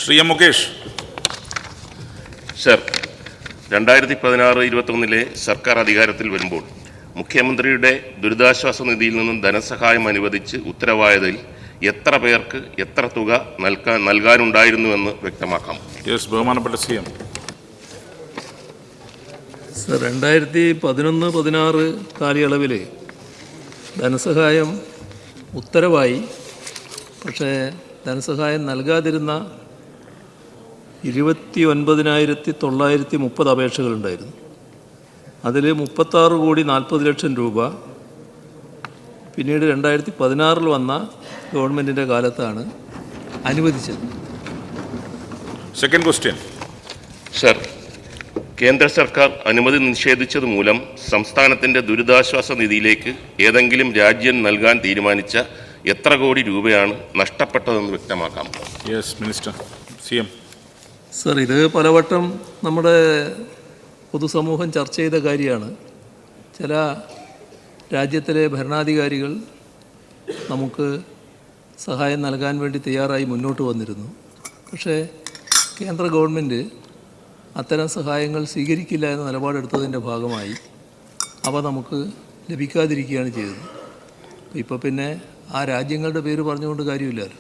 Shri M Mukesh. Sir, 2016-21 സർക്കാർ അധികാരത്തിൽ വരുമ്പോൾ മുഖ്യമന്ത്രിയുടെ ദുരിതാശ്വാസ നിധിയിൽ നിന്നും ധനസഹായം അനുവദിച്ച് ഉത്തരവായതിൽ എത്ര പേർക്ക് എത്ര തുക നൽകാനുണ്ടായിരുന്നുവെന്ന് വ്യക്തമാക്കാം. യെസ്, ബഹുമാനപ്പെട്ട സി എം. സർ, 2011-16 കാലയളവിൽ ധനസഹായം ഉത്തരവായി, പക്ഷേ ധനസഹായം നൽകാതിരുന്ന 29,930 അപേക്ഷകളുണ്ടായിരുന്നു. അതിൽ 36,40,00,000 രൂപ പിന്നീട് 2016 വന്ന ഗവൺമെൻറ്റിൻ്റെ കാലത്താണ് അനുവദിച്ചത്. Second question. സർ, കേന്ദ്ര സർക്കാർ അനുമതി നിഷേധിച്ചത് മൂലം സംസ്ഥാനത്തിൻ്റെ ദുരിതാശ്വാസ നിധിയിലേക്ക് ഏതെങ്കിലും രാജ്യം നൽകാൻ തീരുമാനിച്ച എത്ര കോടി രൂപയാണ് നഷ്ടപ്പെട്ടതെന്ന് വ്യക്തമാക്കാം. Yes minister. C M. Sir, ഇത് പലവട്ടം നമ്മുടെ പൊതുസമൂഹം ചർച്ച ചെയ്ത കാര്യമാണ്. ചില രാജ്യത്തിലെ ഭരണാധികാരികൾ നമുക്ക് സഹായം നൽകാൻ വേണ്ടി തയ്യാറായി മുന്നോട്ട് വന്നിരുന്നു. പക്ഷേ കേന്ദ്ര ഗവൺമെൻറ് അത്തരം സഹായങ്ങൾ സ്വീകരിക്കില്ല എന്ന നിലപാടെടുത്തതിൻ്റെ ഭാഗമായി അവ നമുക്ക് ലഭിക്കാതിരിക്കുകയാണ് ചെയ്തത്. ഇപ്പോൾ പിന്നെ ആ രാജ്യങ്ങളുടെ പേര് പറഞ്ഞുകൊണ്ട് കാര്യമില്ലല്ലോ.